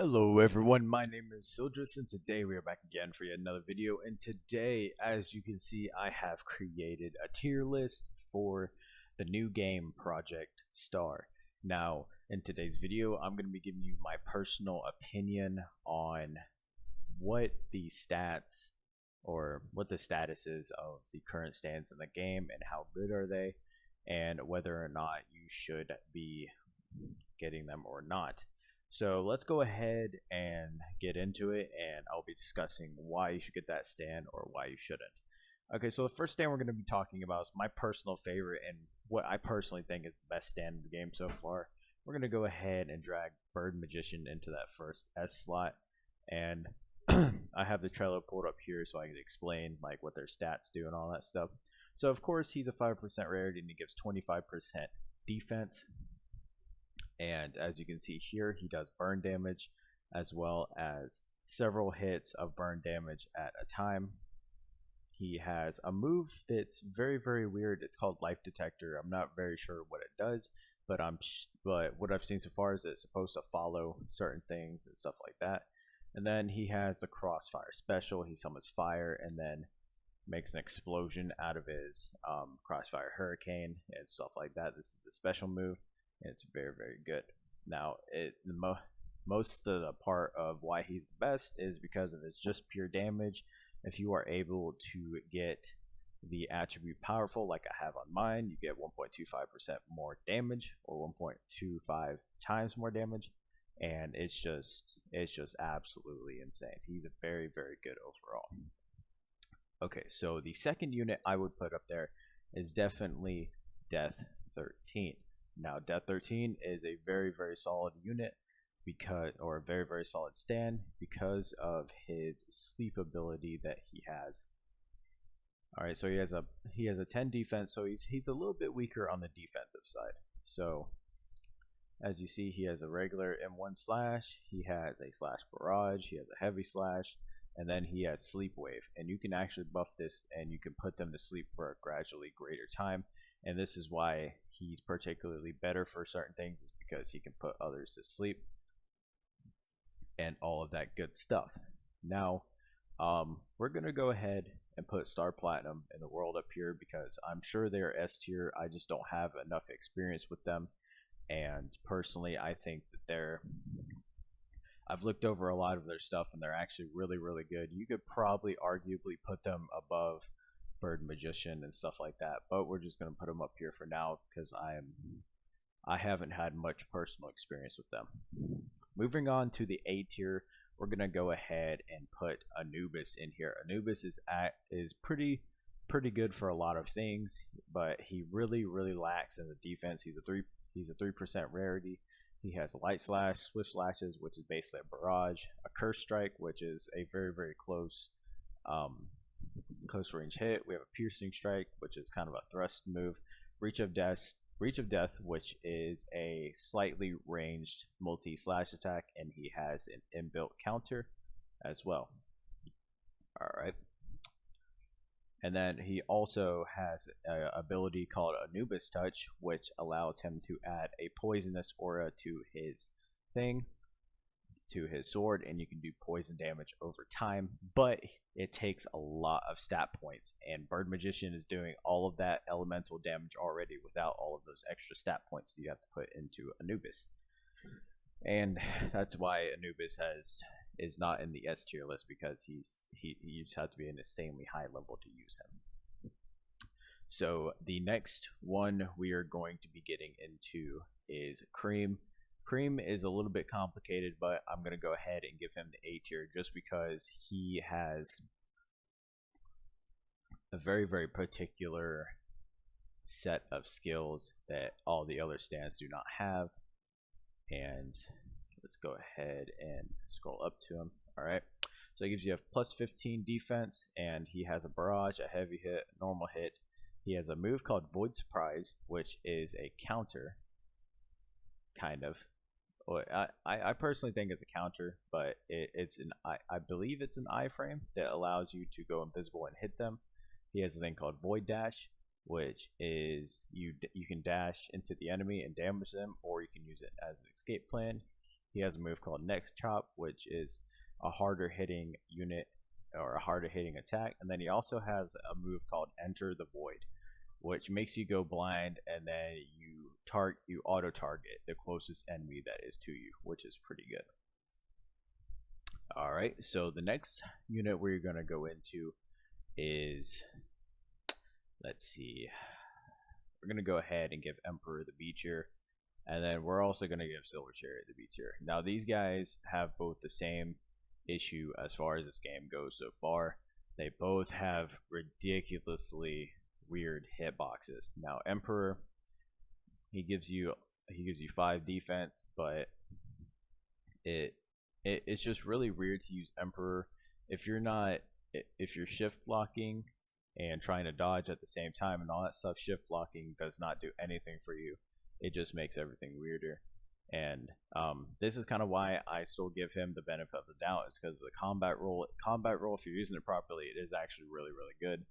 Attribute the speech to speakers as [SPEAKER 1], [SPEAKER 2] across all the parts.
[SPEAKER 1] Hello everyone, my name is Sildris and today we are back again for yet another video, and today, as you can see, I have created a tier list for the new game Project Star. Now, in today's video, I'm going to be giving you my personal opinion on what the stats or what the status is of the current stands in the game and how good are they, and whether or not you should be getting them or not. So let's go ahead and get into it, and I'll be discussing why you should get that stand or why you shouldn't. Okay, so the first stand we're going to be talking about is my personal favorite and what I personally think is the best stand in the game so far. We're going to go ahead and drag Bird Magician into that first S slot, and I have the Trello pulled up here so I can explain like what their stats do and all that stuff. So of course he's a 5% rarity and he gives 25% defense. And as you can see here, he does burn damage as well as several hits of burn damage at a time. He has a move that's very weird. It's called Life Detector. I'm not very sure what it does, but what I've seen so far is it's supposed to follow certain things and stuff like that. And then he has the Crossfire special. He summons fire and then makes an explosion out of his Crossfire Hurricane and stuff like that. This is the special move. It's very good. Now, most of the part of why he's the best is because of his just pure damage. If you are able to get the attribute powerful like I have on mine, you get 1.25% more damage or 1.25 times more damage, and it's just absolutely insane. He's a very good overall. Okay, so the second unit I would put up there is definitely Death 13. Now, Death 13 is a very solid unit or a very solid stand because of his sleep ability that he has. All right, so he has a 10 defense, so he's a little bit weaker on the defensive side. So as you see, he has a regular M1 slash, he has a slash barrage, he has a heavy slash, and then he has sleep wave. And you can actually buff this and you can put them to sleep for a gradually greater time. And this is why he's particularly better for certain things, is because he can put others to sleep and all of that good stuff. Now, we're going to go ahead and put Star Platinum in the world up here because I'm sure they're S tier. I just don't have enough experience with them. And personally, I think that I've looked over a lot of their stuff and they're actually really good. You could probably arguably put them above Bird Magician and stuff like that, but we're just going to put them up here for now because I haven't had much personal experience with them. Moving on to the A tier, we're going to go ahead and put Anubis in here. Anubis is pretty good for a lot of things, but he really lacks in the defense. He's a 3% rarity. He has a light slash, swift slashes, which is basically a barrage, a curse strike, which is a very close range hit. We have a piercing strike, which is kind of a thrust move. Reach of death, which is a slightly ranged multi slash attack, and he has an inbuilt counter as well. All right. And then he also has an ability called Anubis Touch, which allows him to add a poisonous aura to his sword, and you can do poison damage over time, but it takes a lot of stat points, and Bird Magician is doing all of that elemental damage already without all of those extra stat points that you have to put into Anubis. And that's why Anubis is not in the S tier list, because you just have to be an insanely high level to use him. So the next one we are going to be getting into is Cream. Cream is a little bit complicated, but I'm going to go ahead and give him the A tier just because he has a very particular set of skills that all the other stands do not have. And let's go ahead and scroll up to him. All right, so it gives you a plus 15 defense, and he has a barrage, a heavy hit, a normal hit. He has a move called Void Surprise, which is a counter, kind of. Well, I personally think it's a counter, but I believe it's an iframe that allows you to go invisible and hit them. He has a thing called Void Dash, which is you can dash into the enemy and damage them, or you can use it as an escape plan. he has a move called Next Chop, which is a harder hitting unit or a harder hitting attack. And then he also has a move called Enter the Void, which makes you go blind, and then you auto target the closest enemy that is to you, which is pretty good. All right, so the next unit we're going to go into is, let's see, we're going to go ahead and give Emperor the B tier, and then we're also going to give Silver Chariot the B tier. Now these guys have both the same issue as far as this game goes so far. They both have ridiculously weird hitboxes. Now Emperor, he gives you 5 defense, but it's just really weird to use Emperor if you're shift locking and trying to dodge at the same time and all that stuff. Shift locking does not do anything for you. It just makes everything weirder. And this is kind of why I still give him the benefit of the doubt, is because of the combat roll. If you're using it properly, it is actually really, really good.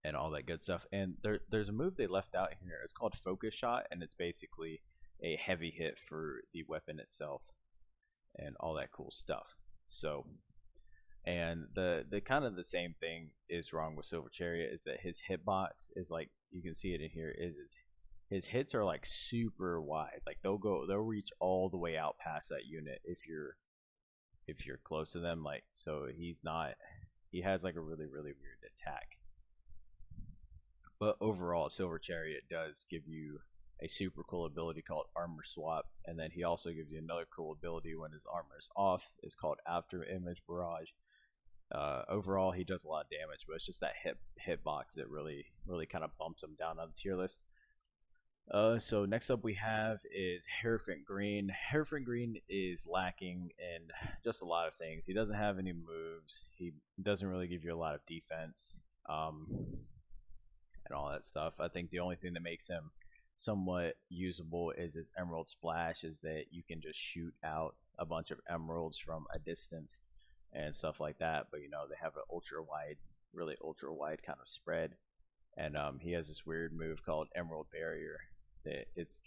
[SPEAKER 1] And all that good stuff. And there's a move they left out here. It's called Focus Shot, and it's basically a heavy hit for the weapon itself and all that cool stuff. So, and the kind of the same thing is wrong with Silver Chariot, is that his hitbox is like, you can see it in here, is his hits are like super wide. Like they'll reach all the way out past that unit if you're close to them. Like, so he has like a really, really weird attack. But overall, Silver Chariot does give you a super cool ability called Armor Swap, and then he also gives you another cool ability when his armor is off. It's called After Image Barrage. Overall, he does a lot of damage, but it's just that hitbox that really, really kind of bumps him down on the tier list. So next up we have is Hereford Green. Hereford Green is lacking in just a lot of things. He doesn't have any moves. He doesn't really give you a lot of defense. And all that stuff. I think the only thing that makes him somewhat usable is his Emerald Splash, is that you can just shoot out a bunch of emeralds from a distance and stuff like that. But they have an really ultra wide kind of spread, and he has this weird move called Emerald Barrier that it's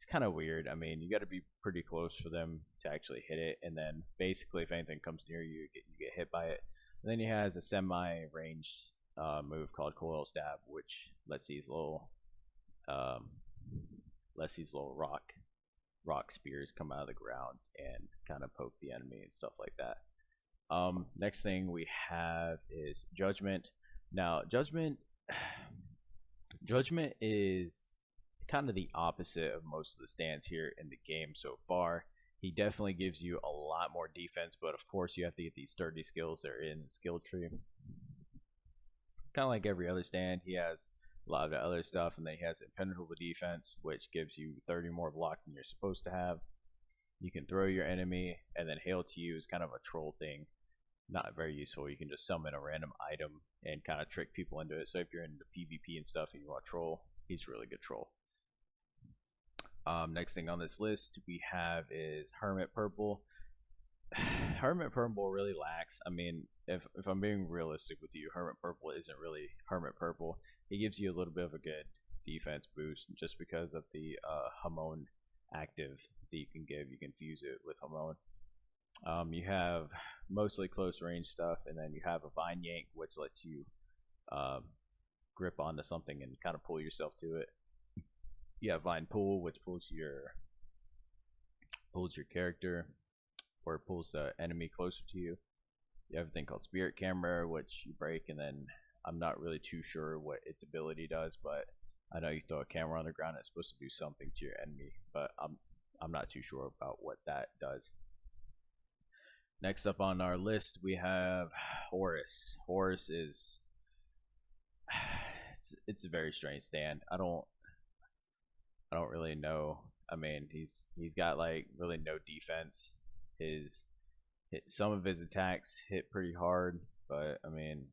[SPEAKER 1] kind of weird. I mean, you got to be pretty close for them to actually hit it, and then basically if anything comes near you, you get hit by it. And then he has a semi-ranged move called Coil Stab, which lets these little rock spears come out of the ground and kind of poke the enemy and stuff like that. Next thing we have is Judgment. Now Judgment is kind of the opposite of most of the stands here in the game so far. He definitely gives you a lot more defense, but of course you have to get these sturdy skills that are in the skill tree. It's kind of like every other stand. He has a lot of the other stuff, and then he has impenetrable defense, which gives you 30 more block than you're supposed to have. You can throw your enemy, and then Hail to You is kind of a troll thing. Not very useful. You can just summon a random item and kind of trick people into it. So if you're into PvP and stuff and you want troll, he's a really good troll. Next thing on this list we have is Hermit Purple. Hermit Purple really lacks. I mean, if I'm being realistic with you, Hermit Purple isn't really Hermit Purple. He gives you a little bit of a good defense boost just because of the Hamon active that you can give. You can fuse it with Hamon. You have mostly close range stuff, and then you have a Vine Yank, which lets you grip onto something and kind of pull yourself to it. You have Vine Pull, which pulls your character, or it pulls the enemy closer to you. You have a thing called Spirit Camera, which you break, and then I'm not really too sure what its ability does, but I know you throw a camera on the ground, it's supposed to do something to your enemy, but I'm not too sure about what that does. Next up on our list we have Horus. Horus is it's a very strange stand. I don't really know. I mean, he's got like really no defense. Some of his attacks hit pretty hard, but I mean,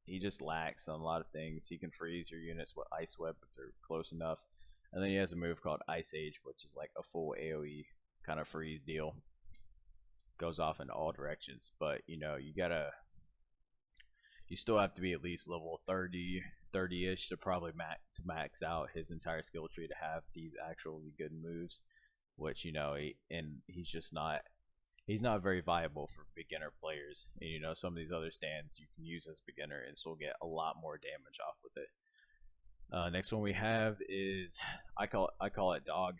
[SPEAKER 1] he just lacks on a lot of things. He can freeze your units with Ice Web if they're close enough, and then he has a move called Ice Age, which is like a full AoE kind of freeze deal. Goes off in all directions, but you still have to be at least level 30 30ish to probably max out his entire skill tree to have these actually good moves, which he's just not. He's not very viable for beginner players. And some of these other stands you can use as beginner and still get a lot more damage off with it. Next one we have is I call it Dog.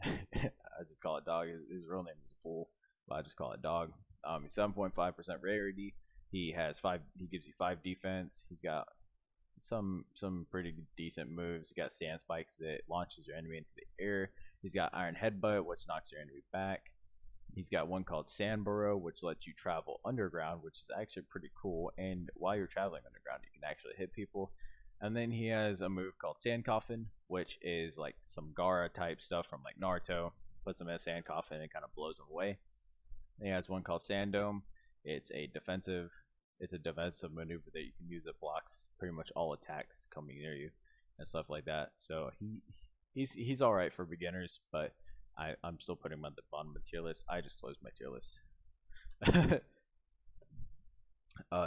[SPEAKER 1] I just call it Dog. His real name is a Fool, but I just call it Dog. He's 7.5% rarity. He gives you 5 defense. He's got some pretty decent moves. He's got Sand Spikes that launches your enemy into the air. He's got Iron Headbutt, which knocks your enemy back. He's got one called Sand Burrow, which lets you travel underground, which is actually pretty cool. And while you're traveling underground, you can actually hit people. And then he has a move called Sand Coffin, which is like some Gara type stuff from like Naruto. Puts him in a sand coffin and kind of blows him away. And he has one called Sand Dome. It's a defensive maneuver that you can use that blocks pretty much all attacks coming near you and stuff like that. So he's all right for beginners, but I'm still putting him at the bottom of the tier list. I just closed my tier list.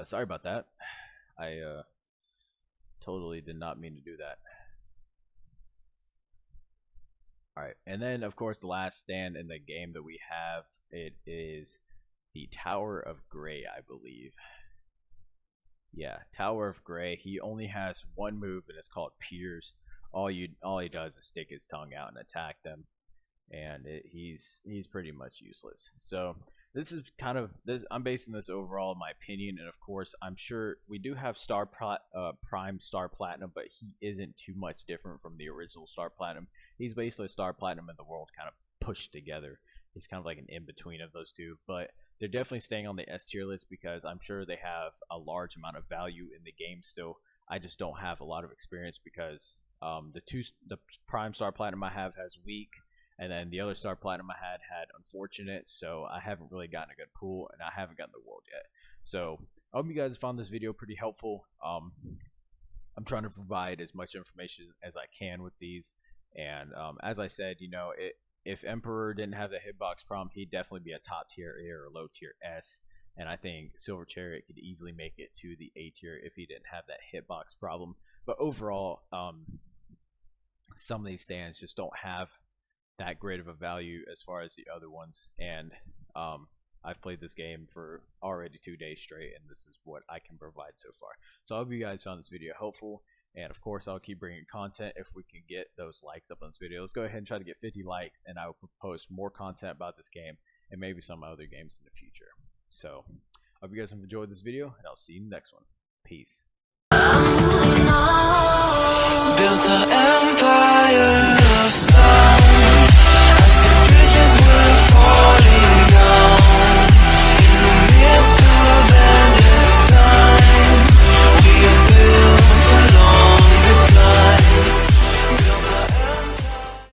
[SPEAKER 1] Sorry about that. I totally did not mean to do that. Alright, and then of course the last stand in the game that we have, it is the Tower of Grey, I believe. Yeah, Tower of Grey. He only has one move and it's called Pierce. All he does is stick his tongue out and attack them. And he's pretty much useless. So this is kind of this. I'm basing this overall in my opinion, and of course, I'm sure we do have Prime Star Platinum, but he isn't too much different from the original Star Platinum. He's basically Star Platinum and the world kind of pushed together. He's kind of like an in between of those two, but they're definitely staying on the S tier list because I'm sure they have a large amount of value in the game still. I just don't have a lot of experience because the Prime Star Platinum I have has weak. And then the other Star Platinum I had Unfortunate, so I haven't really gotten a good pool, and I haven't gotten the world yet. So I hope you guys found this video pretty helpful. I'm trying to provide as much information as I can with these. And as I said, if Emperor didn't have the hitbox problem, he'd definitely be a top tier A or low tier S. And I think Silver Chariot could easily make it to the A tier if he didn't have that hitbox problem. But overall, some of these stands just don't have that great of a value as far as the other ones, and I've played this game for already 2 days straight, and this is what I can provide so far. So I hope you guys found this video helpful, and of course I'll keep bringing content if we can get those likes up on this video. Let's go ahead and try to get 50 likes, and I will post more content about this game and maybe some other games in the future. So I hope you guys have enjoyed this video, and I'll see you in the next one. Peace.